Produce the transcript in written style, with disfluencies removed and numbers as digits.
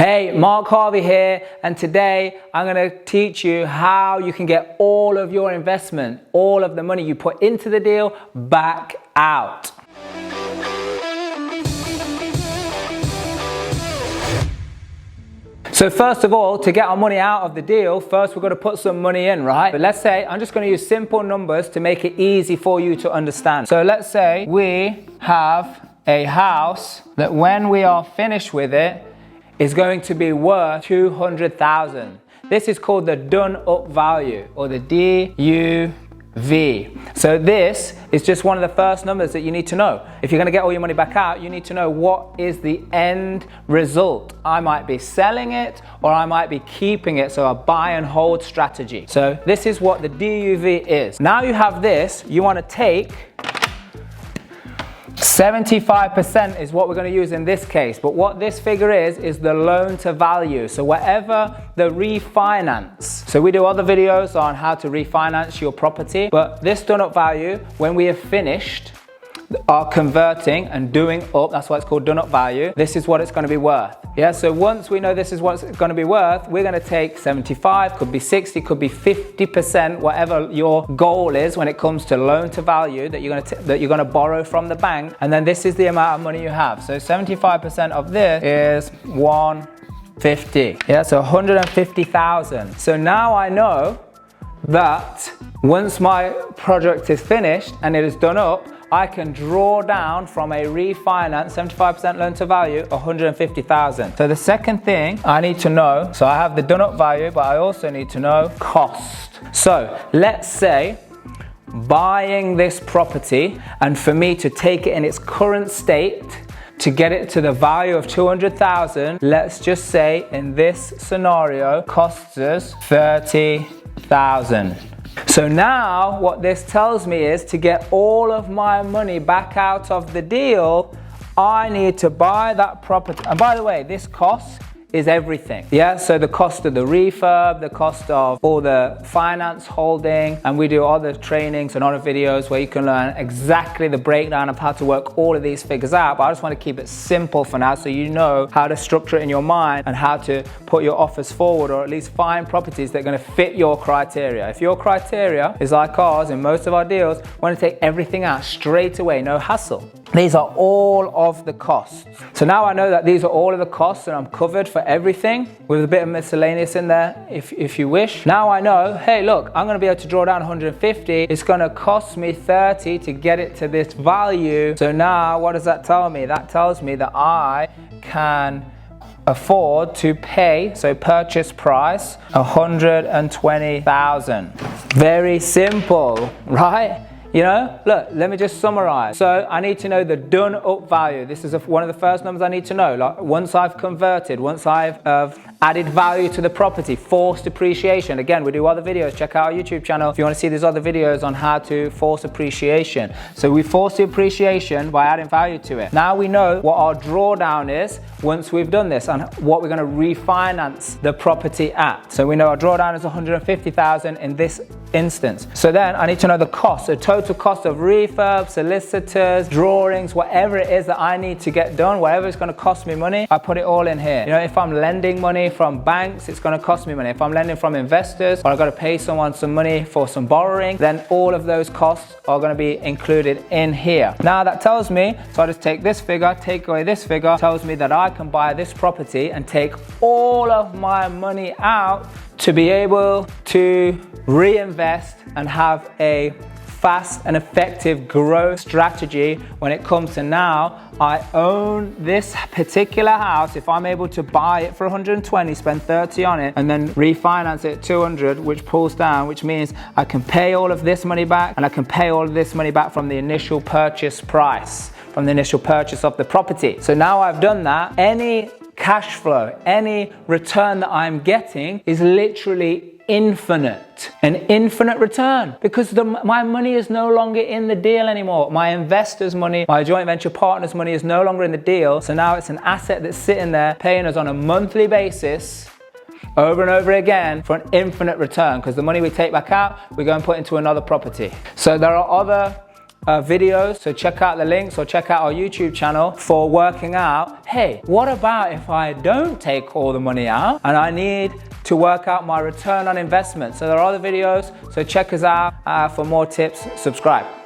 Hey, Mark Harvey here, and today I'm going to teach you how you can get all of your investment, all of the money you put into the deal, back out. So first of all, to get our money out of the deal, first we've got to put some money in, right? But let's say, I'm just going to use simple numbers to make it easy for you to understand. So let's say we have a house that when we are finished with it, is going to be worth 200,000. This is called the done up value, or the DUV. So this is just one of the first numbers that you need to know. If you're going to get all your money back out, you need to know what is the end result. I might be selling it or I might be keeping it, so a buy and hold strategy. So this is what the DUV is. Now you have this, you want to take 75% is what we're going to use in this case, but what this figure is the loan to value. So whatever the refinance, so we do other videos on how to refinance your property, but this done up value, when we have finished are converting and doing up, that's why it's called done up value, this is what it's going to be worth. Yeah, so once we know this is what it's going to be worth, we're going to take 75, could be 60, could be 50%, whatever your goal is when it comes to loan to value that you're going to borrow from the bank, and then this is the amount of money you have. So 75% of this is 150. Yeah, so 150,000. So now I know that once my project is finished and it is done up, I can draw down from a refinance, 75% loan to value, 150,000. So the second thing I need to know, so I have the done up value, but I also need to know cost. So let's say buying this property, and for me to take it in its current state, to get it to the value of 200,000, let's just say in this scenario, costs us 30,000. So now what this tells me is to get all of my money back out of the deal, I need to buy that property. And by the way, this cost is everything. Yeah, so the cost of the refurb, the cost of all the finance holding, and we do other trainings and other videos where you can learn exactly the breakdown of how to work all of these figures out. But I just want to keep it simple for now, so you know how to structure it in your mind and how to put your offers forward, or at least find properties that are going to fit your criteria. If your criteria is like ours in most of our deals, we want to take everything out straight away, no hassle. These are all of the costs. So now I know that these are all of the costs and I'm covered for everything, with a bit of miscellaneous in there if you wish. Now I know, hey look, I'm going to be able to draw down 150. It's going to cost me 30 to get it to this value. So now what does that tell me? That tells me that I can afford to pay, so purchase price, 120,000. Very simple, right? You know, look, let me just summarize. So I need to know the done up value. This is one of the first numbers I need to know. Like once I've converted, once I've added value to the property, forced appreciation. Again, we do other videos. Check out our YouTube channel if you want to see these other videos on how to force appreciation. So we force the appreciation by adding value to it. Now we know what our drawdown is once we've done this and what we're going to refinance the property at. So we know our drawdown is 150,000 in this instance. So then I need to know the cost, the total cost of refurb, solicitors, drawings, whatever it is that I need to get done, whatever it's going to cost me money, I put it all in here. You know, if I'm lending money from banks, it's going to cost me money. If I'm lending from investors, or I've got to pay someone some money for some borrowing, then all of those costs are going to be included in here. Now that tells me, so I just take this figure, take away this figure, tells me that I can buy this property and take all of my money out to be able to reinvest and have a fast and effective growth strategy when it comes to now I own this particular house. If I'm able to buy it for 120, spend 30 on it, and then refinance it at 200, which pulls down, which means I can pay all of this money back, and I can pay all of this money back from the initial purchase price, from the initial purchase of the property. So now I've done that, any cash flow, any return that I'm getting is literally infinite, an infinite return, because my money is no longer in the deal anymore. My investors' money, my joint venture partners' money is no longer in the deal. So now it's an asset that's sitting there paying us on a monthly basis over and over again for an infinite return, because the money we take back out, we go and put into another property. So there are other videos, so check out the links or check out our YouTube channel for working out, hey, what about if I don't take all the money out and I need to work out my return on investment? So there are other videos, so check us out for more tips. Subscribe.